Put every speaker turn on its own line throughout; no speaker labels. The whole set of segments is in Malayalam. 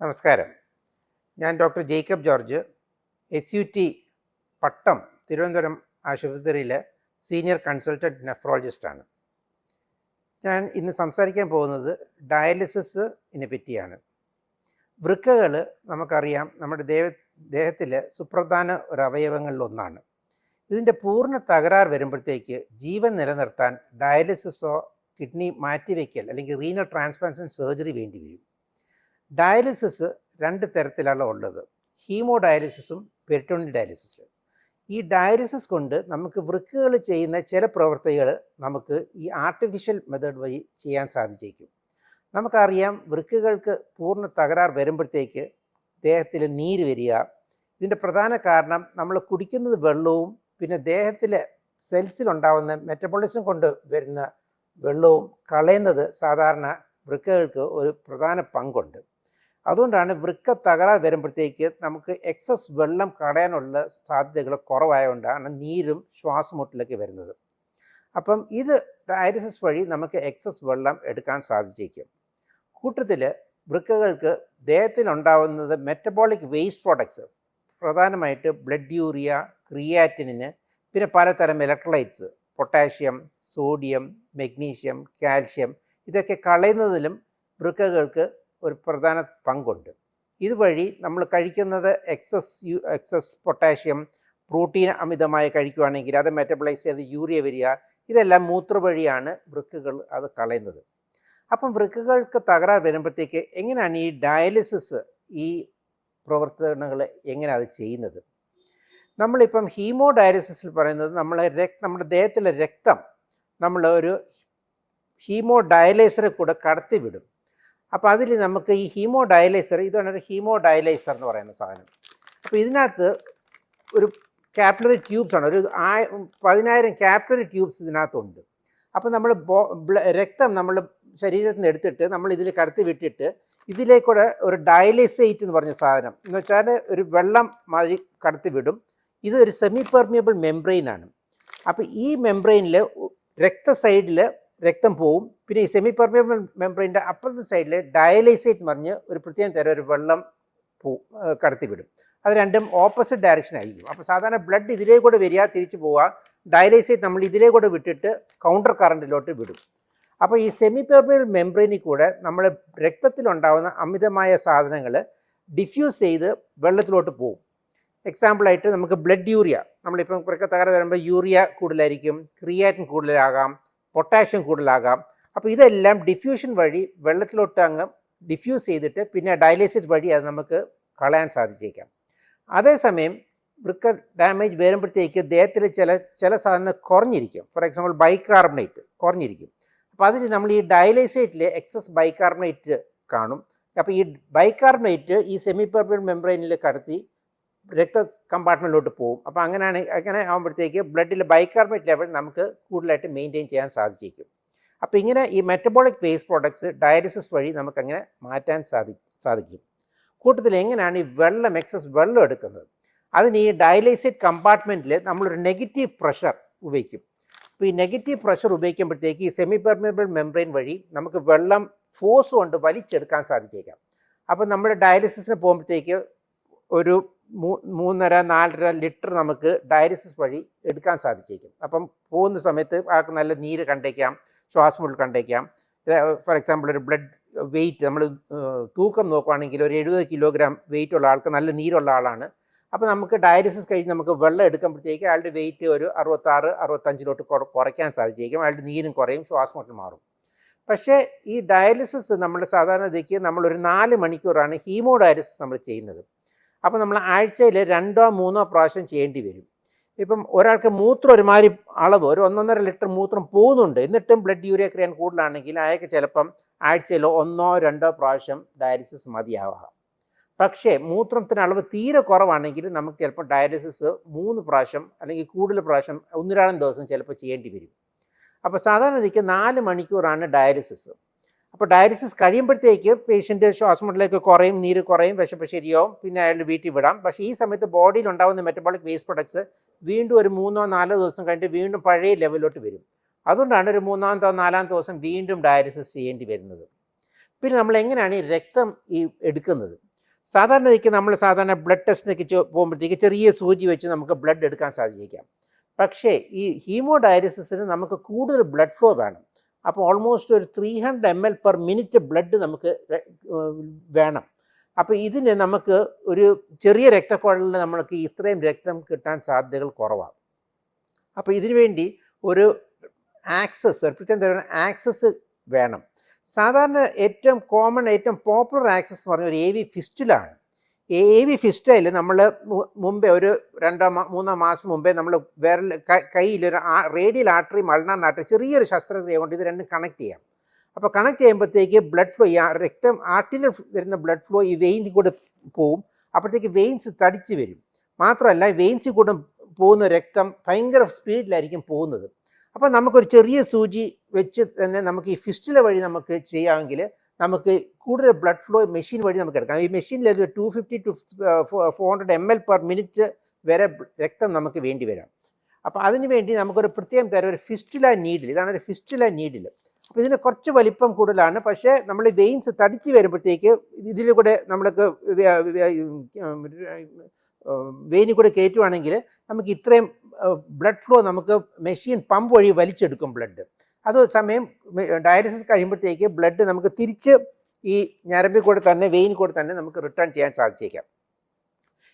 നമസ്കാരം. ഞാൻ ഡോക്ടർ ജേക്കബ് ജോർജ്, SUT പട്ടം തിരുവനന്തപുരം ആശുപത്രിയിലെ സീനിയർ കൺസൾട്ടൻറ്റ് നെഫ്രോളജിസ്റ്റാണ്. ഞാൻ ഇന്ന് സംസാരിക്കാൻ പോകുന്നത് ഡയാലിസിസിനെ പറ്റിയാണ്. വൃക്കകൾ നമുക്കറിയാം, നമ്മുടെ ദേഹത്തിലെ സുപ്രധാന ഒരു അവയവങ്ങളിലൊന്നാണ്. ഇതിൻ്റെ പൂർണ്ണ തകരാർ വരുമ്പോഴത്തേക്ക് ജീവൻ നിലനിർത്താൻ ഡയാലിസിസോ കിഡ്നി മാറ്റിവെക്കൽ അല്ലെങ്കിൽ റീനൽ ട്രാൻസ്പ്ലാന്റേഷൻ സർജറി വേണ്ടി വരും. ഡയാലിസിസ് രണ്ട് തരത്തിലാണ് ഉള്ളത്: ഹീമോ ഡയാലിസിസും പെരിറ്റോണിയൽ ഡയാലിസിസും. ഈ ഡയാലിസിസ് കൊണ്ട് നമുക്ക് വൃക്കകൾ ചെയ്യുന്ന ചില പ്രവൃത്തികൾ നമുക്ക് ഈ ആർട്ടിഫിഷ്യൽ മെത്തേഡ് വഴി ചെയ്യാൻ സാധിച്ചേക്കും. നമുക്കറിയാം, വൃക്കകൾക്ക് പൂർണ്ണ തകരാർ വരുമ്പോഴത്തേക്ക് ദേഹത്തിൽ നീര് വരിക. ഇതിൻ്റെ പ്രധാന കാരണം നമ്മൾ കുടിക്കുന്നത് വെള്ളവും പിന്നെ ദേഹത്തിലെ സെൽസിലുണ്ടാകുന്ന മെറ്റബോളിസം കൊണ്ട് വരുന്ന വെള്ളവും കളയുന്നത് സാധാരണ വൃക്കകൾക്ക് ഒരു പ്രധാന പങ്കുണ്ട്. അതുകൊണ്ടാണ് വൃക്ക തകരാർ വരുമ്പോഴത്തേക്ക് നമുക്ക് എക്സസ് വെള്ളം കളയാനുള്ള സാധ്യതകൾ കുറവായതുകൊണ്ടാണ് നീരും ശ്വാസമുട്ടലൊക്കെ വരുന്നത്. അപ്പം ഇത് ഡയാലിസിസ് വഴി നമുക്ക് എക്സസ് വെള്ളം എടുക്കാൻ സാധിച്ചേക്കും. കൂട്ടത്തിൽ വൃക്കകൾക്ക് ദേഹത്തിലുണ്ടാവുന്നത് മെറ്റബോളിക് വേസ്റ്റ് പ്രോഡക്ട്സ്, പ്രധാനമായിട്ട് ബ്ലഡ് യൂറിയ, ക്രിയാറ്റിനിന്, പിന്നെ പലതരം electrolytes, potassium, sodium, magnesium, calcium, ഇതൊക്കെ കളയുന്നതിലും വൃക്കകൾക്ക് ഒരു പ്രധാന പങ്കുണ്ട്. ഇതുവഴി നമ്മൾ കഴിക്കുന്നത് എക്സസ് പൊട്ടാഷ്യം, പ്രോട്ടീൻ അമിതമായി കഴിക്കുകയാണെങ്കിൽ അത് മെറ്റബോളൈസ് ചെയ്ത് യൂറിയ വരിക, ഇതെല്ലാം മൂത്രവഴിയാണ് വൃക്കകൾ അത് കളയുന്നത്. അപ്പം വൃക്കകൾക്ക് തകരാർ വരുമ്പോഴത്തേക്ക് എങ്ങനെയാണ് ഈ ഡയാലിസിസ്, ഈ പ്രവർത്തനങ്ങൾ എങ്ങനെ അത് ചെയ്യുന്നത്? നമ്മളിപ്പം ഹീമോ ഡയാലിസിസിൽ പറയുന്നത് നമ്മുടെ ദേഹത്തിലെ രക്തം നമ്മൾ ഒരു ഹീമോ ഡയലൈസറെ കൂടെ കടത്തിവിടും. അപ്പോൾ അതിൽ നമുക്ക് ഈ ഹീമോ ഡയലൈസർ, ഇതാണ് ഒരു ഹീമോ ഡയലൈസർ എന്ന് പറയുന്ന സാധനം. അപ്പോൾ ഇതിനകത്ത് ഒരു കാപ്പിലറി ട്യൂബ്സാണ്, ഒരു 10,000 കാപ്പിലറി ട്യൂബ്സ് ഇതിനകത്തുണ്ട്. അപ്പോൾ നമ്മൾ രക്തം നമ്മൾ ശരീരത്തിൽ നിന്ന് എടുത്തിട്ട് നമ്മൾ ഇതിൽ കടത്തി വിട്ടിട്ട് ഇതിലേക്കൂടെ ഒരു ഡയലൈസേറ്റ് എന്ന് പറഞ്ഞ സാധനം എന്ന് വെച്ചാൽ ഒരു വെള്ളം മാതിരി കടത്തി വിടും. ഇത് ഒരു സെമി പെർമിയബിൾ മെംബ്രെയിനാണ്. അപ്പോൾ ഈ മെംബ്രെയിനിൽ സൈഡിൽ രക്തം പോവും. പിന്നെ ഈ സെമി പെർമിയബിൾ മെംബ്രെയിൻ്റെ അപ്പുറത്തെ സൈഡിൽ ഡയലൈസേറ്റ് എന്ന് പറഞ്ഞ് ഒരു പ്രത്യേകം തരം ഒരു വെള്ളം കടത്തിവിടും. അത് രണ്ടും ഓപ്പോസിറ്റ് ഡയറക്ഷൻ ആയിരിക്കും. അപ്പോൾ സാധാരണ ബ്ലഡ് ഇതിലേക്കൂടെ വരിക, തിരിച്ചു പോവുക. ഡയലൈസേറ്റ് നമ്മൾ ഇതിലേക്കൂടെ വിട്ടിട്ട് കൗണ്ടർ കറണ്ടിലോട്ട് വിടും. അപ്പോൾ ഈ സെമി പെർമിയബിൾ മെംബ്രെയിനിൽ കൂടെ നമ്മുടെ രക്തത്തിലുണ്ടാകുന്ന അമിതമായ സാധനങ്ങൾ ഡിഫ്യൂസ് ചെയ്ത് വെള്ളത്തിലോട്ട് പോകും. എക്സാമ്പിളായിട്ട് നമുക്ക് ബ്ലഡ് യൂറിയ, നമ്മളിപ്പം വൃക്ക തകരാർ വരുമ്പോൾ യൂറിയ കൂടുതലായിരിക്കും, ക്രിയാറ്റിൻ കൂടുതലാകാം, പൊട്ടാഷ്യം കൂടുതലാകാം. അപ്പോൾ ഇതെല്ലാം ഡിഫ്യൂഷൻ വഴി വെള്ളത്തിലോട്ട് അങ്ങ് ഡിഫ്യൂസ് ചെയ്തിട്ട് പിന്നെ ഡയലൈസിസ് വഴി അത് നമുക്ക് കളയാൻ സാധിച്ചേക്കാം. അതേസമയം വൃക്ക ഡാമേജ് വരുമ്പോഴത്തേക്ക് ദേഹത്തിൽ ചില സാധനം കുറഞ്ഞിരിക്കും. ഫോർ എക്സാമ്പിൾ ബൈകാർബണേറ്റ് കുറഞ്ഞിരിക്കും. അപ്പോൾ അതിൽ നമ്മൾ ഈ ഡയലൈസേറ്റിൽ എക്സസ് ബൈകാർബണേറ്റ് കാണും. അപ്പോൾ ഈ ബൈകാർബണേറ്റ് ഈ സെമി പെർമിയബിൾ മെംബ്രെയിനിൽ കടത്തി രക്ത കമ്പാർട്ട്മെൻറ്റിലോട്ട് പോകും. അപ്പോൾ അങ്ങനെ ആകുമ്പോഴത്തേക്ക് ബ്ലഡിൽ ബൈകാർബണേറ്റ് ലെവൽ നമുക്ക് കൂടുതലായിട്ട് മെയിൻറ്റെയിൻ ചെയ്യാൻ സാധിച്ചേക്കും. അപ്പോൾ ഇങ്ങനെ ഈ മെറ്റബോളിക് വേസ്റ്റ് പ്രോഡക്ട്സ് ഡയാലിസിസ് വഴി നമുക്കങ്ങനെ മാറ്റാൻ സാധിക്കും. കൂട്ടത്തിൽ എങ്ങനെയാണ് ഈ എക്സസ് വെള്ളം എടുക്കുന്നത്? അതിന് ഈ ഡയലൈസേറ്റ് കമ്പാർട്ട്മെൻറ്റിൽ നമ്മളൊരു നെഗറ്റീവ് പ്രഷർ ഉപയോഗിക്കും. അപ്പോൾ ഈ നെഗറ്റീവ് പ്രഷർ ഉപയോഗിക്കുമ്പോഴത്തേക്ക് ഈ സെമി പെർമിയബിൾ മെംബ്രെയിൻ വഴി നമുക്ക് വെള്ളം ഫോഴ്സ് കൊണ്ട് വലിച്ചെടുക്കാൻ സാധിച്ചേക്കാം. അപ്പോൾ നമ്മുടെ ഡയാലിസിസിന് പോകുമ്പോഴത്തേക്ക് ഒരു 3.5-4 ലിറ്റർ നമുക്ക് ഡയാലിസിസ് വഴി എടുക്കാൻ സാധിച്ചേക്കും. അപ്പം പോകുന്ന സമയത്ത് ആൾക്ക് നല്ല നീര് കണ്ടേക്കാം, ശ്വാസമുട്ടൽ കണ്ടേക്കാം. ഫോർ എക്സാമ്പിൾ ഒരു ബ്ലഡ് വെയിറ്റ് നമ്മൾ തൂക്കം നോക്കുകയാണെങ്കിൽ ഒരു 70 കിലോഗ്രാം വെയിറ്റ് ഉള്ള ആൾക്ക്, നല്ല നീരുള്ള ആളാണ്. അപ്പോൾ നമുക്ക് ഡയാലിസിസ് കഴിഞ്ഞ് നമുക്ക് വെള്ളം എടുക്കുമ്പോഴത്തേക്ക് അയാളുടെ വെയിറ്റ് ഒരു 66-65 കുറയ്ക്കാൻ സാധിച്ചേക്കും. അയാളുടെ നീരും കുറയും, ശ്വാസമുട്ടൽ മാറും. പക്ഷേ ഈ ഡയാലിസിസ് നമ്മൾ സാധാരണ നമ്മളൊരു 4 മണിക്കൂറാണ് ഹീമോ ഡയാലിസിസ് നമ്മൾ ചെയ്യുന്നത്. അപ്പോൾ നമ്മൾ ആഴ്ചയിൽ 2-3 പ്രാവശ്യം ചെയ്യേണ്ടി വരും. ഇപ്പം ഒരാൾക്ക് മൂത്രം ഒരുമാതിരി അളവ് ഒരു 1.5 ലിറ്റർ മൂത്രം പോകുന്നുണ്ട്, എന്നിട്ടും ബ്ലഡ് യൂറിയ ക്രിയാൻ കൂടുതലാണെങ്കിൽ അയാൾക്ക് ചിലപ്പം ആഴ്ചയിൽ 1-2 പ്രാവശ്യം ഡയാലിസിസ് മതിയാവാം. പക്ഷേ മൂത്രത്തിന് അളവ് തീരെ കുറവാണെങ്കിൽ നമുക്ക് ചിലപ്പോൾ ഡയാലിസിസ് 3 പ്രാവശ്യം അല്ലെങ്കിൽ കൂടുതൽ പ്രാവശ്യം 1-2 ദിവസം ചിലപ്പോൾ ചെയ്യേണ്ടി വരും. അപ്പോൾ സാധാരണ 4 മണിക്കൂറാണ് ഡയാലിസിസ്. അപ്പോൾ ഡയാലിസിസ് കഴിയുമ്പോഴത്തേക്ക് പേഷ്യൻ്റ് ശ്വാസമുട്ടലേക്ക് കുറയും, നീര് കുറയും, വിശപ്പ് ശരിയാവും, പിന്നെ അയാളുടെ വീട്ടിൽ വിടാം. പക്ഷേ ഈ സമയത്ത് ബോഡിയിൽ ഉണ്ടാകുന്ന മെറ്റബോളിക് വേസ്റ്റ് പ്രൊഡക്ട്സ് വീണ്ടും ഒരു 3-4 ദിവസം കഴിഞ്ഞിട്ട് വീണ്ടും പഴയ ലെവലിലോട്ട് വരും. അതുകൊണ്ടാണ് ഒരു 3-4 ദിവസം വീണ്ടും ഡയാലിസിസ് ചെയ്യേണ്ടി വരുന്നത്. പിന്നെ നമ്മൾ എങ്ങനെയാണ് ഈ രക്തം എടുക്കുന്നത്? സാധാരണയ്ക്ക് നമ്മൾ സാധാരണ ബ്ലഡ് ടെസ്റ്റിനൊക്കെ പോകുമ്പോഴത്തേക്ക് ചെറിയ സൂചി വെച്ച് നമുക്ക് ബ്ലഡ് എടുക്കാൻ സാധിച്ചേക്കാം. പക്ഷേ ഈ ഹീമോഡയാലിസിസിന് നമുക്ക് കൂടുതൽ ബ്ലഡ് ഫ്ലോ വേണം. അപ്പോൾ ഓൾമോസ്റ്റ് ഒരു 300 ml/minute ബ്ലഡ് നമുക്ക് വേണം. അപ്പോൾ ഇതിന് നമുക്ക് ഒരു ചെറിയ രക്തക്കുഴലിൽ നമ്മൾക്ക് ഇത്രയും രക്തം കിട്ടാൻ സാധ്യതകൾ കുറവാണ്. അപ്പോൾ ഇതിനു വേണ്ടി ഒരു പ്രത്യേകം തരം ആക്സസ് വേണം. സാധാരണ ഏറ്റവും കോമൺ ഏറ്റവും പോപ്പുലർ ആക്സസ് എന്ന് പറഞ്ഞാൽ ഒരു AV ഫിസ്റ്റുലാണ്. AV ഫിസ്റ്റയിൽ നമ്മൾ മുമ്പേ ഒരു 2-3 മാസം മുമ്പേ നമ്മൾ കയ്യിലൊരു റേഡിയൽ ആർട്ടറി മൾണാർ ആർട്ടറി ചെറിയൊരു ശസ്ത്രക്രിയ കൊണ്ട് ഇത് രണ്ടും കണക്ട് ചെയ്യാം. അപ്പോൾ കണക്ട് ചെയ്യുമ്പോഴത്തേക്ക് ബ്ലഡ് ഫ്ലോ രക്തം ആർട്ടിൽ വരുന്ന ബ്ലഡ് ഫ്ലോ ഈ വെയിനിൽ കൂടെ പോവും. അപ്പോഴത്തേക്ക് വെയിൻസ് തടിച്ച് വരും. മാത്രമല്ല വെയിൻസിൽ കൂടെ പോകുന്ന രക്തം ഭയങ്കര സ്പീഡിലായിരിക്കും പോകുന്നത്. അപ്പോൾ നമുക്കൊരു ചെറിയ സൂചി വെച്ച് തന്നെ നമുക്ക് ഈ ഫിസ്റ്റുല വഴി നമുക്ക് ചെയ്യാമെങ്കിൽ നമുക്ക് കൂടുതൽ ബ്ലഡ് ഫ്ലോ മെഷീൻ വഴി നമുക്ക് എടുക്കാം. ഈ മെഷീനിൽ ഒരു 250 to 400 ml/minute വരെ രക്തം നമുക്ക് വേണ്ടി വരാം. അപ്പോൾ അതിന് വേണ്ടി നമുക്കൊരു പ്രത്യേകം തരം ഒരു ഫിസ്റ്റുല നീഡിൽ, ഇതാണ് ഒരു ഫിസ്റ്റുല നീഡിൽ. അപ്പോൾ ഇതിന് കുറച്ച് വലിപ്പം കൂടുതലാണ്. പക്ഷേ നമ്മൾ വെയിൻസ് തടിച്ച് വരുമ്പോഴത്തേക്ക് ഇതിൽ കൂടെ നമ്മൾക്ക് വെയിനിൽ കൂടെ കയറ്റുവാണെങ്കിൽ നമുക്ക് ഇത്രയും ബ്ലഡ് ഫ്ലോ നമുക്ക് മെഷീൻ പമ്പ് വഴി വലിച്ചെടുക്കും ബ്ലഡ്. അതേസമയം ഡയാലിസിസ് കഴിയുമ്പോഴത്തേക്ക് ബ്ലഡ് നമുക്ക് തിരിച്ച് ഈ ഞരമ്പിൽ കൂടെ തന്നെ വെയിനിൽ കൂടെ തന്നെ നമുക്ക് റിട്ടേൺ ചെയ്യാൻ സാധിച്ചേക്കാം.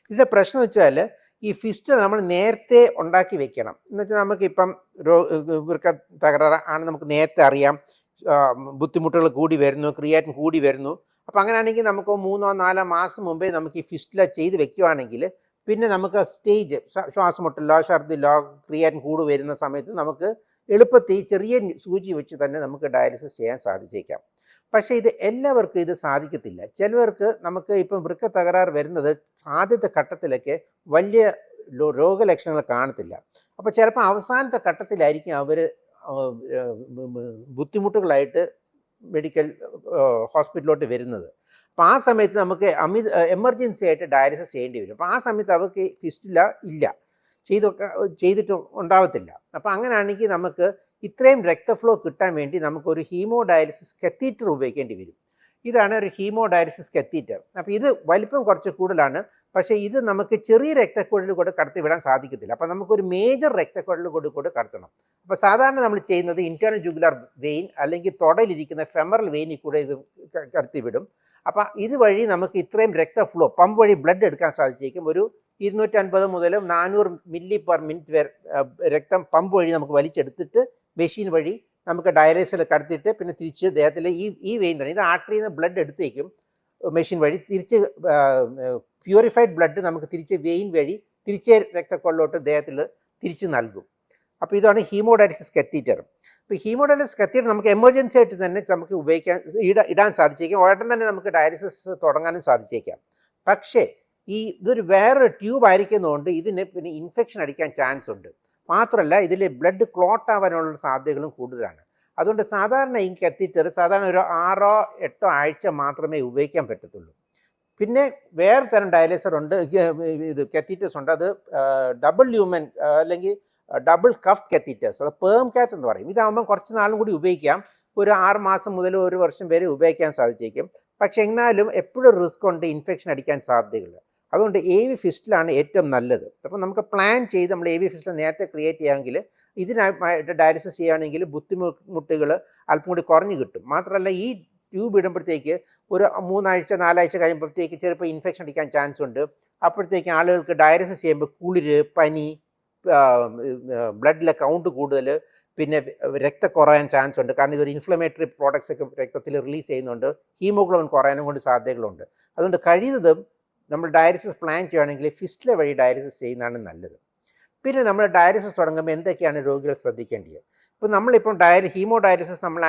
ഇതിൻ്റെ പ്രശ്നം വെച്ചാൽ ഈ ഫിസ്റ്റുല നമ്മൾ നേരത്തെ ഉണ്ടാക്കി വെക്കണം. എന്ന് വെച്ചാൽ നമുക്കിപ്പം വൃക്ക തകരാറ് ആണ് നമുക്ക് നേരത്തെ അറിയാം, ബുദ്ധിമുട്ടുകൾ കൂടി വരുന്നു, ക്രിയാറ്റിൻ കൂടി വരുന്നു. അപ്പോൾ അങ്ങനെയാണെങ്കിൽ നമുക്ക് 3-4 മാസം മുമ്പേ നമുക്ക് ഈ ഫിസ്റ്റുല ചെയ്ത് വെക്കുകയാണെങ്കിൽ പിന്നെ നമുക്ക് സ്റ്റേജ് ശ്വാസമുട്ടലോ ഛർദിലോ ക്രിയാറ്റിൻ കൂടി വരുന്ന സമയത്ത് നമുക്ക് എളുപ്പത്തിൽ ചെറിയ സൂചി വെച്ച് തന്നെ നമുക്ക് ഡയാലിസിസ് ചെയ്യാൻ സാധിച്ചേക്കാം. പക്ഷേ ഇത് എല്ലാവർക്കും ഇത് സാധിക്കത്തില്ല. ചിലവർക്ക് നമുക്ക് ഇപ്പം വൃക്ക തകരാറ് വരുന്നത് ആദ്യത്തെ ഘട്ടത്തിലൊക്കെ വലിയ രോഗലക്ഷണങ്ങൾ കാണത്തില്ല. അപ്പോൾ ചിലപ്പോൾ അവസാനത്തെ ഘട്ടത്തിലായിരിക്കും അവർ ബുദ്ധിമുട്ടുകളായിട്ട് മെഡിക്കൽ ഹോസ്പിറ്റലിലോട്ട് വരുന്നത്. അപ്പോൾ ആ സമയത്ത് നമുക്ക് എമർജൻസി ആയിട്ട് ഡയാലിസിസ് ചെയ്യേണ്ടി വരും. അപ്പോൾ ആ സമയത്ത് അവർക്ക് ഫിസ്റ്റുല ഇല്ല, ചെയ്തിട്ട് ഉണ്ടാവത്തില്ല. അപ്പോൾ അങ്ങനെയാണെങ്കിൽ നമുക്ക് ഇത്രയും രക്തഫ്ലോ കിട്ടാൻ വേണ്ടി നമുക്കൊരു ഹീമോഡയാലിസിസ് കത്തീറ്റർ ഉപയോഗിക്കേണ്ടി വരും. ഇതാണ് ഒരു ഹീമോഡയാലിസിസ് കത്തീറ്റർ. അപ്പോൾ ഇത് വലിപ്പം കുറച്ച് കൂടുതലാണ്. പക്ഷേ ഇത് നമുക്ക് ചെറിയ രക്തക്കുഴലിൽ കൂടെ കടത്തിവിടാൻ സാധിക്കത്തില്ല. അപ്പോൾ നമുക്കൊരു മേജർ രക്തക്കുഴലിൽ കൂടെ കടത്തണം. അപ്പോൾ സാധാരണ നമ്മൾ ചെയ്യുന്നത് ഇന്റേണൽ ജുഗുലാർ വെയിൻ അല്ലെങ്കിൽ തൊടയിലിരിക്കുന്ന ഫെമറൽ വെയിനിൽ കൂടെ ഇത് കടത്തിവിടും. അപ്പോൾ ഇതുവഴി നമുക്ക് ഇത്രയും രക്തഫ്ലോ പമ്പ് വഴി ബ്ലഡ് എടുക്കാൻ സാധിച്ചേക്കും. ഒരു 250 മുതൽ 400 ml/minute വരെ രക്തം പമ്പ് വഴി നമുക്ക് വലിച്ചെടുത്തിട്ട് മെഷീൻ വഴി നമുക്ക് ഡയാലിസിൽ കടത്തിയിട്ട് പിന്നെ തിരിച്ച് ദേഹത്തിൽ ഈ വെയിൻ തന്നെ ഇത് ആർട്ടറിയിൽ നിന്ന് ബ്ലഡ് എടുത്തേക്കും മെഷീൻ വഴി തിരിച്ച് പ്യൂരിഫൈഡ് ബ്ലഡ് നമുക്ക് തിരിച്ച് വെയിൻ വഴി തിരിച്ച് രക്തക്കൊള്ളിലോട്ട് ദേഹത്തിൽ തിരിച്ച് നൽകും. അപ്പോൾ ഇതാണ് ഹീമോഡയാലിസിസ് കത്തീറ്റർ. അപ്പോൾ ഹീമോഡയാലിസിസ് കത്തീറ്റർ നമുക്ക് എമർജൻസി ആയിട്ട് തന്നെ നമുക്ക് ഇടാൻ സാധിച്ചേക്കാം. ഉടൻ തന്നെ നമുക്ക് ഡയാലിസിസ് തുടങ്ങാനും സാധിച്ചേക്കാം. പക്ഷേ ഇതൊരു വേറൊരു ട്യൂബ് ആയിരിക്കുന്നതുകൊണ്ട് ഇതിന് പിന്നെ ഇൻഫെക്ഷൻ അടിക്കാൻ ചാൻസ് ഉണ്ട്. മാത്രമല്ല ഇതിൽ ബ്ലഡ് ക്ലോട്ട് ആവാനുള്ള സാധ്യതകളും കൂടുതലാണ്. അതുകൊണ്ട് സാധാരണ ഈ കത്തീറ്റർ സാധാരണ ഒരു 6-8 ആഴ്ച മാത്രമേ ഉപയോഗിക്കാൻ പറ്റത്തുള്ളൂ. പിന്നെ വേറെ തരം ഡയാലിസർ ഉണ്ട്, ഇത് കത്തീറ്റേഴ്സ് ഉണ്ട്. അത് ഡബിൾ ലൂമൻ അല്ലെങ്കിൽ ഡബിൾ കഫ് കത്തീറ്റേഴ്സ്, അത് പേം കാത്ത് എന്ന് പറയും. ഇതാകുമ്പം കുറച്ച് നാളും കൂടി ഉപയോഗിക്കാം. ഒരു 6 മാസം മുതൽ 1 വർഷം വരെ ഉപയോഗിക്കാൻ സാധിച്ചേക്കും. പക്ഷെ എന്നാലും എപ്പോഴും റിസ്ക് ഉണ്ട്, ഇൻഫെക്ഷൻ അടിക്കാൻ സാധ്യതയുണ്ട്. അതുകൊണ്ട് AV ഫിസ്റ്റിലാണ് ഏറ്റവും നല്ലത്. അപ്പോൾ നമുക്ക് പ്ലാൻ ചെയ്ത് നമ്മൾ AV ഫിസ്റ്റിൽ നേരത്തെ ക്രിയേറ്റ് ചെയ്യാമെങ്കിൽ ഇതിനായിട്ട് ഡയാലിസിസ് ചെയ്യുകയാണെങ്കിൽ ബുദ്ധിമുട്ടുകൾ അല്പം കൂടി കുറഞ്ഞു കിട്ടും. മാത്രമല്ല ഈ ട്യൂബ് ഇടുമ്പോഴത്തേക്ക് ഒരു 3 ആഴ്ച 4 ആഴ്ച കഴിയുമ്പോഴത്തേക്ക് ചിലപ്പോൾ ഇൻഫെക്ഷൻ അടിക്കാൻ ചാൻസ് ഉണ്ട്. അപ്പോഴത്തേക്ക് ആളുകൾക്ക് ഡയാലിസിസ് ചെയ്യുമ്പോൾ കുളിര്, പനി, ബ്ലഡിലെ കൗണ്ട് കൂടുതൽ, പിന്നെ രക്തം കുറയാൻ ചാൻസ് ഉണ്ട്. കാരണം ഇതൊരു ഇൻഫ്ലമേറ്ററി പ്രോഡക്ട്സ് ഒക്കെ രക്തത്തിൽ റിലീസ് ചെയ്യുന്നുണ്ട്. ഹീമോഗ്ലോബിൻ കുറയാനും കൊണ്ട് സാധ്യതകളുണ്ട്. അതുകൊണ്ട് കഴിയുന്നതും നമ്മൾ ഡയാലിസിസ് പ്ലാൻ ചെയ്യുകയാണെങ്കിൽ ഫിസ്റ്റുല വഴി ഡയാലിസിസ് ചെയ്യുന്നതാണ് നല്ലത്. പിന്നെ നമ്മൾ ഡയാലിസിസ് തുടങ്ങുമ്പോൾ എന്തൊക്കെയാണ് രോഗികൾ ശ്രദ്ധിക്കേണ്ടത്? ഇപ്പോൾ നമ്മളിപ്പം ഹീമോ ഡയാലിസിസ് നമ്മൾ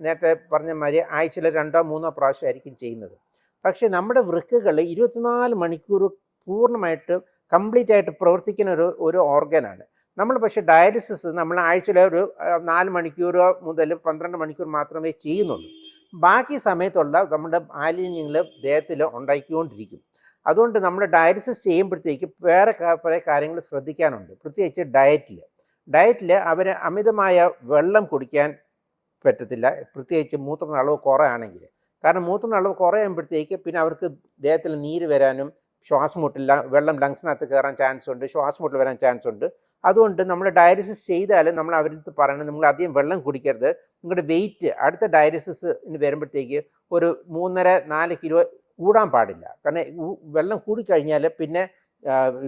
നേരത്തെ പറഞ്ഞ മാതിരി ആഴ്ചയിൽ 2-3 പ്രാവശ്യമായിരിക്കും ചെയ്യുന്നത്. പക്ഷേ നമ്മുടെ വൃക്കകൾ 24 മണിക്കൂർ പൂർണ്ണമായിട്ട് കംപ്ലീറ്റ് ആയിട്ട് പ്രവർത്തിക്കുന്ന ഒരു ഓർഗനാണ് നമ്മൾ. പക്ഷേ ഡയാലിസിസ് നമ്മൾ ആഴ്ചയിൽ ഒരു 4 മണിക്കൂർ മുതൽ 12 മണിക്കൂർ മാത്രമേ ചെയ്യുന്നുള്ളൂ. ബാക്കി സമയത്തുള്ള നമ്മുടെ മാലിന്യങ്ങൾ ദേഹത്തിൽ ഉണ്ടാക്കിക്കൊണ്ടിരിക്കും. അതുകൊണ്ട് നമ്മൾ ഡയാലിസിസ് ചെയ്യുമ്പോഴത്തേക്ക് വേറെ കുറേ കാര്യങ്ങൾ ശ്രദ്ധിക്കാനുണ്ട്. പ്രത്യേകിച്ച് ഡയറ്റിൽ അവർ അമിതമായ വെള്ളം കുടിക്കാൻ പറ്റത്തില്ല, പ്രത്യേകിച്ച് മൂത്രത്തിന് അളവ് കുറയാണെങ്കിൽ. കാരണം മൂത്രത്തിൻ്റെ അളവ് കുറയുമ്പോഴത്തേക്ക് പിന്നെ അവർക്ക് ദേഹത്തിൽ നീര് വരാനും ശ്വാസം മുട്ടില്ല, വെള്ളം ലങ്സിനകത്ത് കയറാൻ ചാൻസ് ഉണ്ട്, ശ്വാസം മുട്ടൽ വരാൻ ചാൻസ് ഉണ്ട്. അതുകൊണ്ട് നമ്മൾ ഡയാലിസിസ് ചെയ്താൽ നമ്മൾ അവരുടെ അടുത്ത് പറയണം, നിങ്ങൾ അധികം വെള്ളം കുടിക്കരുത്, നിങ്ങളുടെ വെയിറ്റ് അടുത്ത ഡയാലിസിസിന് വരുമ്പോഴത്തേക്ക് ഒരു 3.5-4 കിലോ കൂടാൻ പാടില്ല. കാരണം വെള്ളം കൂടിക്കഴിഞ്ഞാൽ പിന്നെ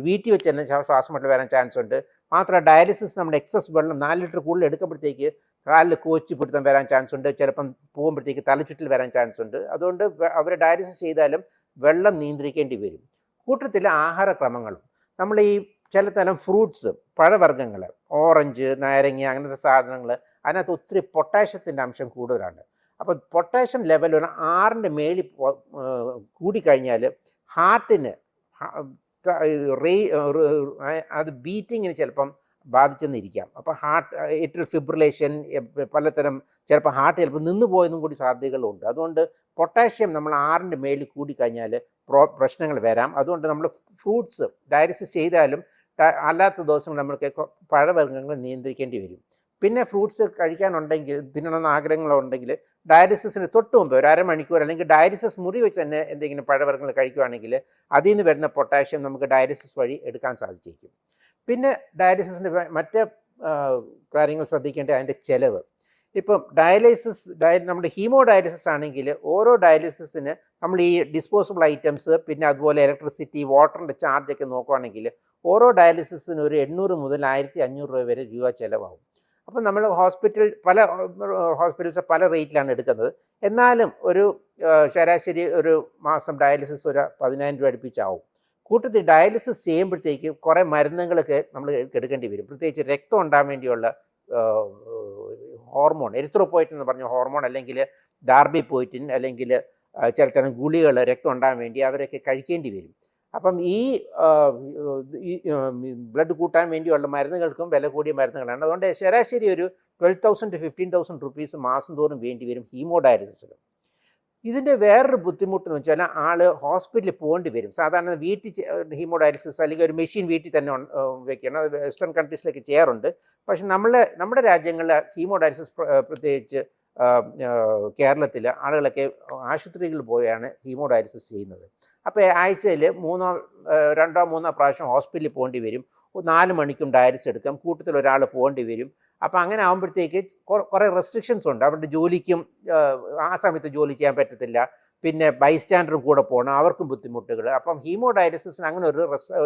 വീട്ടിൽ വെച്ച് തന്നെ ശ്വാസം മുട്ടൽ വരാൻ ചാൻസ് ഉണ്ട്. മാത്രമല്ല ഡയാലിസിസ് നമ്മുടെ എക്സസ് വെള്ളം 4 ലിറ്റർ കൂടുതൽ എടുക്കുമ്പോഴത്തേക്ക് കാലിൽ കോച്ച് പിടുത്തം വരാൻ ചാൻസ് ഉണ്ട്, ചിലപ്പം പോകുമ്പോഴത്തേക്ക് തലച്ചുറ്റിൽ വരാൻ ചാൻസ് ഉണ്ട്. അതുകൊണ്ട് അവർ ഡയാലിസിസ് ചെയ്താലും വെള്ളം നിയന്ത്രിക്കേണ്ടി വരും. കൂട്ടത്തിൽ ആഹാരക്രമങ്ങളും നമ്മൾ ഈ ചില തരം ഫ്രൂട്ട്സ്, പഴവർഗ്ഗങ്ങൾ, ഓറഞ്ച്, നാരങ്ങ, അങ്ങനത്തെ സാധനങ്ങൾ, അതിനകത്ത് ഒത്തിരി പൊട്ടാഷ്യത്തിൻ്റെ അംശം കൂടുതലാണ്. അപ്പോൾ പൊട്ടാഷ്യം ലെവൽ ഒരു 6ൻ്റെ മേളിൽ കൂടിക്കഴിഞ്ഞാൽ ഹാർട്ടിന് അത് ബീറ്റിങ്ങിന് ചിലപ്പം ബാധിച്ചെന്നിരിക്കാം. അപ്പോൾ ഹാർട്ട് ഏട്രിയൽ ഫിബ്രിലേഷൻ, പലതരം ചിലപ്പോൾ ഹാർട്ട് ചിലപ്പോൾ നിന്ന് പോയതും കൂടി സാധ്യതകളുണ്ട്. അതുകൊണ്ട് പൊട്ടാഷ്യം നമ്മൾ 6ൻ്റെ മേളിൽ കൂടിക്കഴിഞ്ഞാൽ പ്രശ്നങ്ങൾ വരാം. അതുകൊണ്ട് നമ്മൾ ഫ്രൂട്ട്സ് ഡയാലിസിസ് ചെയ്താലും അല്ലാത്ത ദിവസം നമ്മൾക്ക് പഴവർഗ്ഗങ്ങൾ നിയന്ത്രിക്കേണ്ടി വരും. പിന്നെ ഫ്രൂട്ട്സ് കഴിക്കാനുണ്ടെങ്കിൽ, തിന്നണമെന്ന് ആഗ്രഹങ്ങളുണ്ടെങ്കിൽ ഡയാലിസിസിന് തൊട്ട് മുമ്പ് ഒരു അരമണിക്കൂർ അല്ലെങ്കിൽ ഡയാലിസിസ് മുറി വെച്ച് തന്നെ എന്തെങ്കിലും പഴവർഗ്ഗങ്ങൾ കഴിക്കുകയാണെങ്കിൽ അതിൽ നിന്ന് വരുന്ന പൊട്ടാഷ്യം നമുക്ക് ഡയാലിസിസ് വഴി എടുക്കാൻ സാധിച്ചേക്കും. പിന്നെ ഡയാലിസിസിൻ്റെ മറ്റ് കാര്യങ്ങൾ ശ്രദ്ധിക്കേണ്ട അതിൻ്റെ ചിലവ്. ഇപ്പം നമ്മുടെ ഹീമോ ഡയാലിസിസ് ആണെങ്കിൽ ഓരോ ഡയാലിസിസിന് നമ്മൾ ഈ ഡിസ്പോസിബിൾ ഐറ്റംസ്, പിന്നെ അതുപോലെ ഇലക്ട്രിസിറ്റി, വാട്ടറിൻ്റെ ചാർജൊക്കെ നോക്കുകയാണെങ്കിൽ ഓരോ ഡയാലിസിസിന് ഒരു 800 മുതൽ 1500 രൂപ വരെ ചിലവാകും. അപ്പം നമ്മൾ പല ഹോസ്പിറ്റൽസ് പല റേറ്റിലാണ് എടുക്കുന്നത്. എന്നാലും ഒരു ശരാശരി ഒരു മാസം ഡയാലിസിസ് ഒരു 10,000 രൂപ അടുപ്പിച്ചാവും. കൂട്ടത്തിൽ ഡയാലിസിസ് ചെയ്യുമ്പോഴത്തേക്ക് കുറേ മരുന്നുകളൊക്കെ നമ്മൾ എടുക്കേണ്ടി വരും. പ്രത്യേകിച്ച് രക്തം ഉണ്ടാകാൻ വേണ്ടിയുള്ള ഹോർമോൺ, എരിത്രോപോയിറ്റിൻ എന്ന് പറഞ്ഞ ഹോർമോൺ, അല്ലെങ്കിൽ ഡാർബിപോയിറ്റിൻ, അല്ലെങ്കിൽ ചില തരം ഗുളികൾ രക്തം ഉണ്ടാകാൻ വേണ്ടി അവരൊക്കെ കഴിക്കേണ്ടി വരും. അപ്പം ഈ ബ്ലഡ് കൂട്ടാൻ വേണ്ടിയുള്ള മരുന്നുകൾക്കും വില കൂടിയ മരുന്നുകളാണ്. അതുകൊണ്ട് ശരാശരി ഒരു 12,000 to 15,000 റുപ്പീസ് മാസം തോറും വേണ്ടി വരും ഹീമോ ഡയാലിസിസിന്. ഇതിൻ്റെ വേറൊരു ബുദ്ധിമുട്ടെന്ന് വെച്ചാൽ ആൾ ഹോസ്പിറ്റലിൽ പോകേണ്ടി വരും. സാധാരണ വീട്ടിൽ ഹീമോ ഡയാലിസിസ് അല്ലെങ്കിൽ ഒരു മെഷീൻ വീട്ടിൽ തന്നെ വെക്കണം. അത് വെസ്റ്റേൺ കൺട്രീസിലൊക്കെ ചെയ്യാറുണ്ട്. പക്ഷെ നമ്മുടെ രാജ്യങ്ങളിൽ ഹീമോ ഡയാലിസിസ്, പ്രത്യേകിച്ച് കേരളത്തിൽ ആളുകളൊക്കെ ആശുപത്രികളിൽ പോയാണ് ഹീമോ ഡയാലിസിസ് ചെയ്യുന്നത്. അപ്പോൾ ആഴ്ചയിൽ 2-3 പ്രാവശ്യം ഹോസ്പിറ്റലിൽ പോകേണ്ടി വരും. 4 മണിക്കും ഡയാലിസിസ് എടുക്കാം. കൂട്ടത്തിൽ ഒരാൾ പോകേണ്ടി വരും. അപ്പോൾ അങ്ങനെ ആകുമ്പോഴത്തേക്ക് കുറേ റെസ്ട്രിക്ഷൻസ് ഉണ്ട്. അവരുടെ ജോലിക്കും ആ സമയത്ത് ജോലി ചെയ്യാൻ പറ്റത്തില്ല. പിന്നെ ബൈസ്റ്റാൻഡറും കൂടെ പോകണം, അവർക്കും ബുദ്ധിമുട്ടുകൾ. അപ്പം ഹീമോ ഡയാലിസിസിന് അങ്ങനെ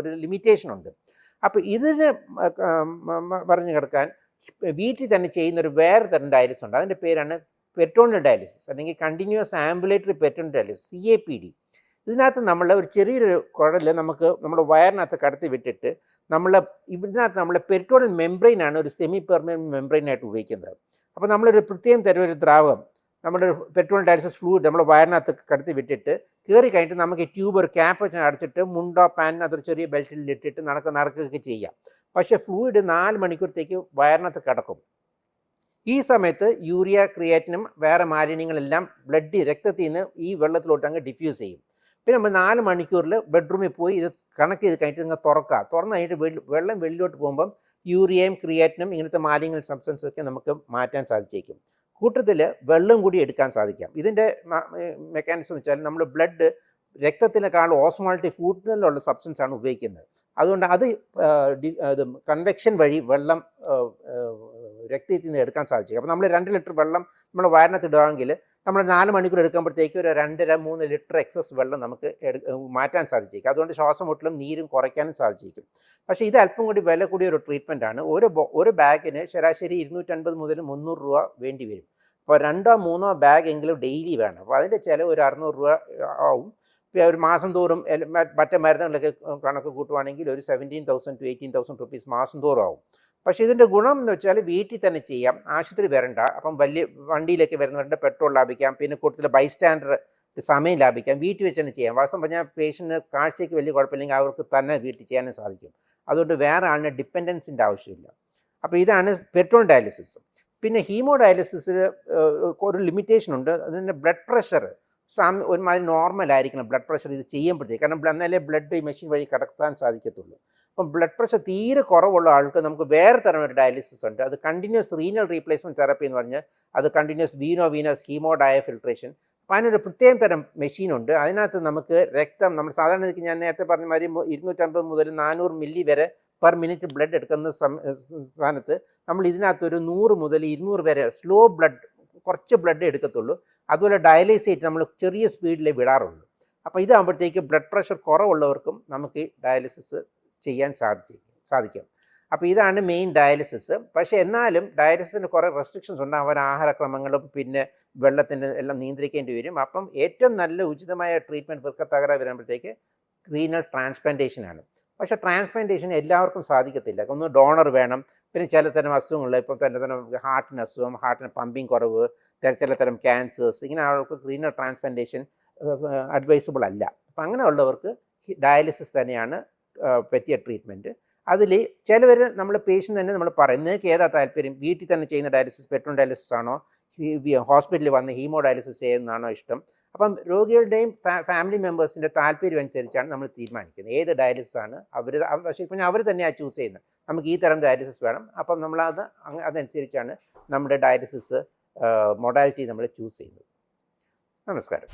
ഒരു ലിമിറ്റേഷൻ ഉണ്ട്. അപ്പോൾ ഇതിന് പറഞ്ഞു കിടക്കാൻ വീട്ടിൽ തന്നെ ചെയ്യുന്നൊരു വേറെ തരം ഡയാലിസിസ് ഉണ്ട്. അതിൻ്റെ പേരാണ് പെരിറ്റോണിയൽ ഡയാലിസിസ്, അല്ലെങ്കിൽ continuous ambulatory peritoneal dialysis, CAPD. ഇതിനകത്ത് നമ്മൾ ഒരു ചെറിയൊരു കുഴൽ നമ്മുടെ വയറിനകത്ത് കടത്തി വിട്ടിട്ട് ഇതിനകത്ത് നമ്മൾ പെരിറ്റോണിയൽ മെംബ്രെയിനാണ് ഒരു സെമി പെർമനൻറ്റ് മെംബ്രെയിനായിട്ട് ഉപയോഗിക്കുന്നത്. അപ്പോൾ നമ്മളൊരു പ്രത്യേകം തരം ഒരു ദ്രാവകം, നമ്മുടെ പെരിറ്റോണിയൽ ഡയാലിസിസ് ഫ്ലൂയിഡ് നമ്മൾ വയറിനകത്ത് കടത്തി വിട്ടിട്ട് കയറി കഴിഞ്ഞിട്ട് നമുക്ക് ട്യൂബ് ഒരു ക്യാപ്പ് വെച്ച് അടച്ചിട്ട് മുണ്ടോ പാനിനകത്തൊരു ചെറിയ ബെൽറ്റിൽ ഇട്ടിട്ട് നടക്കുകയൊക്കെ ചെയ്യാം. പക്ഷേ ഫ്ലൂയിഡ് 4 മണിക്കൂറത്തേക്ക് വയറിനകത്ത് കിടക്കും. ഈ സമയത്ത് യൂറിയ, ക്രിയാറ്റിനും വേറെ മാലിന്യങ്ങളെല്ലാം രക്തത്തിൽ നിന്ന് ഈ വെള്ളത്തിലോട്ട് അങ്ങ് ഡിഫ്യൂസ് ചെയ്യും. പിന്നെ നമ്മൾ 4 മണിക്കൂറിൽ ബെഡ്റൂമിൽ പോയി ഇത് കണക്ട് ചെയ്ത് കഴിഞ്ഞിട്ട് നിങ്ങൾ തുറന്ന് കഴിഞ്ഞിട്ട് വെള്ളം വെള്ളിലോട്ട് പോകുമ്പം യൂറിയയും ക്രിയാറ്റിനും ഇങ്ങനത്തെ മാലിന്യ സബ്സ്റ്റൻസൊക്കെ നമുക്ക് മാറ്റാൻ സാധിച്ചേക്കും. കൂട്ടത്തിൽ വെള്ളം കൂടി എടുക്കാൻ സാധിക്കാം. ഇതിൻ്റെ മെക്കാനിസം എന്ന് വെച്ചാൽ നമ്മൾ രക്തത്തിനേക്കാൾ ഓസ്മോളിറ്റി കൂടുതലുള്ള സബ്സ്റ്റൻസ് ആണ് ഉപയോഗിക്കുന്നത്. അതുകൊണ്ട് അത് കൺവെക്ഷൻ വഴി വെള്ളം രക്തത്തിൽ നിന്ന് എടുക്കാൻ സാധിക്കും. അപ്പോൾ നമ്മൾ 2 ലിറ്റർ വെള്ളം നമ്മൾ വയറിനകത്ത് ഇടുകയാണെങ്കിൽ നമ്മൾ 4 മണിക്കൂർ എടുക്കുമ്പോഴത്തേക്ക് ഒരു 2.5-3 ലിറ്റർ എക്സസ് വെള്ളം നമുക്ക് മാറ്റാൻ സാധിച്ചേക്കും. അതുകൊണ്ട് ശ്വാസം മുട്ടലും നീരും കുറയ്ക്കാനും സാധിച്ചേക്കും. പക്ഷേ ഇത് അല്പം കൂടി വില കൂടിയ ഒരു ട്രീറ്റ്മെൻറ്റാണ്. ഒരു ബാഗിന് ശരാശരി 250 മുതൽ 300 രൂപ വേണ്ടി വരും. അപ്പോൾ 2-3 ബാഗ് എങ്കിലും ഡെയിലി വേണം. അപ്പോൾ അതിൻ്റെ ചിലവ് ഒരു 600 രൂപ ആവും. ഒരു മാസം തോറും മറ്റേ മരുന്നുകളൊക്കെ കണക്ക് കൂട്ടുവാണെങ്കിൽ ഒരു 17,000 to 18,000 റുപ്പീസ് മാസം തോറും ആവും. പക്ഷേ ഇതിൻ്റെ ഗുണം എന്ന് വെച്ചാൽ വീട്ടിൽ തന്നെ ചെയ്യാം, ആശുപത്രി വരണ്ട. അപ്പം വലിയ വണ്ടിയിലേക്ക് വരുന്നവരുടെ പെട്രോൾ ലാഭിക്കാം, പിന്നെ കൂടുതൽ ബൈസ്റ്റാൻഡർ സമയം ലാഭിക്കാം, വീട്ടിൽ വെച്ച് തന്നെ ചെയ്യാം. വാസ്തവം പറഞ്ഞാൽ പേഷ്യൻറ്റിന് കാഴ്ചയ്ക്ക് വലിയ കുഴപ്പമില്ലെങ്കിൽ അവർക്ക് തന്നെ വീട്ടിൽ ചെയ്യാനും സാധിക്കും. അതുകൊണ്ട് വേറെ ആളിന് ഡിപ്പെൻഡൻസിൻ്റെ ആവശ്യമില്ല. അപ്പോൾ ഇതാണ് പെരിറ്റോണിയൽ ഡയാലിസിസ്. പിന്നെ ഹീമോ ഡയാലിസിസിൽ ഒരു ലിമിറ്റേഷൻ ഉണ്ട്. അതിൻ്റെ ബ്ലഡ് പ്രഷർ ഒരുമാതിരി നോർമലായിരിക്കണം ബ്ലഡ് പ്രഷർ ഇത് ചെയ്യുമ്പോഴത്തേക്ക്. കാരണം എന്നാലേ ബ്ലഡ് ഈ മെഷീൻ വഴി കടത്താൻ സാധിക്കത്തുള്ളൂ. അപ്പം ബ്ലഡ് പ്രഷർ തീരെ കുറവുള്ള ആൾക്ക് നമുക്ക് വേറെ തരം ഒരു ഡയാലിസിസ് ഉണ്ട്. അത് കണ്ടിന്യൂസ് റീനൽ റീപ്ലേസ്മെൻറ്റ് തെറപ്പി എന്ന് പറഞ്ഞ് അത് കണ്ടിന്യൂസ് വീനോസ് ഹീമോ ഡയഫിൽട്രേഷൻ. അപ്പോൾ അതിനൊരു പ്രത്യേക തരം മെഷീനുണ്ട്. അതിനകത്ത് നമുക്ക് രക്തം, നമ്മൾ സാധാരണ ഞാൻ നേരത്തെ പറഞ്ഞ മാതിരി 250 മുതൽ 400 മില്ലി വരെ പെർ മിനിറ്റ് ബ്ലഡ് എടുക്കുന്ന സ്ഥാനത്ത് നമ്മൾ ഇതിനകത്തൊരു 100 മുതൽ 200 വരെ സ്ലോ ബ്ലഡ്, കുറച്ച് ബ്ലഡ് എടുക്കത്തുള്ളൂ. അതുപോലെ ഡയലൈസ് ചെയ്ത് നമ്മൾ ചെറിയ സ്പീഡിൽ വിടാറുള്ളൂ. അപ്പോൾ ഇതാകുമ്പോഴത്തേക്ക് ബ്ലഡ് പ്രഷർ കുറവുള്ളവർക്കും നമുക്ക് ഡയാലിസിസ് ചെയ്യാൻ സാധിക്കും. അപ്പോൾ ഇതാണ് മെയിൻ ഡയാലിസിസ്. പക്ഷേ എന്നാലും ഡയാലിസിസിന് കുറേ റെസ്ട്രിക്ഷൻസ് ഉണ്ട്. അവർ ആഹാരക്രമങ്ങളും പിന്നെ വെള്ളത്തിൻ്റെ എല്ലാം നിയന്ത്രിക്കേണ്ടി വരും. അപ്പം ഏറ്റവും നല്ല ഉചിതമായ ട്രീറ്റ്മെൻറ്റ് വൃക്കത്തകരാറ് വരുമ്പോഴത്തേക്ക് റീനൽ ട്രാൻസ്പ്ലാന്റേഷനാണ്. പക്ഷേ ട്രാൻസ്പ്ലാന്റേഷൻ എല്ലാവർക്കും സാധിക്കത്തില്ല. ഒന്ന് ഡോണർ വേണം, പിന്നെ ചിലതരം അസുഖങ്ങൾ, ഇപ്പോൾ തന്നെ ഹാർട്ടിന് അസുഖം, ഹാർട്ടിന് പമ്പിങ് കുറവ്, ചിലതരം ക്യാൻസേഴ്സ്, ഇങ്ങനെ ആൾക്ക് റീനൽ ട്രാൻസ്പ്ലാന്റേഷൻ അഡ്വൈസബിൾ അല്ല. അപ്പം അങ്ങനെയുള്ളവർക്ക് ഡയാലിസിസ് തന്നെയാണ് പറ്റിയ ട്രീറ്റ്മെൻറ്റ്. അതിൽ ചിലവർ നമ്മൾ പേഷ്യൻ്റ് തന്നെ നമ്മൾ പറയും, നിങ്ങൾക്ക് ഏതാ താല്പര്യം, വീട്ടിൽ തന്നെ ചെയ്യുന്ന ഡയാലിസിസ്, പെട്രോൾ ഡയാലിസിസ് ആണോ, ഹോസ്പിറ്റലിൽ വന്ന് ഹീമോ ഡയാലിസിസ് ചെയ്യുന്നതാണോ ഇഷ്ടം. അപ്പം രോഗികളുടെയും ഫാമിലി മെമ്പേഴ്സിൻ്റെ താല്പര്യം അനുസരിച്ചാണ് നമ്മൾ തീരുമാനിക്കുന്നത് ഏത് ഡയാലിസിസ് ആണ് പക്ഷേ പിന്നെ അവർ തന്നെയാണ് ചൂസ് ചെയ്യുന്നത്. നമുക്ക് ഈ തരം ഡയാലിസിസ് വേണം, അപ്പം നമ്മളത് അതനുസരിച്ചാണ് നമ്മുടെ ഡയാലിസിസ് മൊഡാലിറ്റി നമ്മൾ ചൂസ് ചെയ്യുന്നത്. നമസ്കാരം.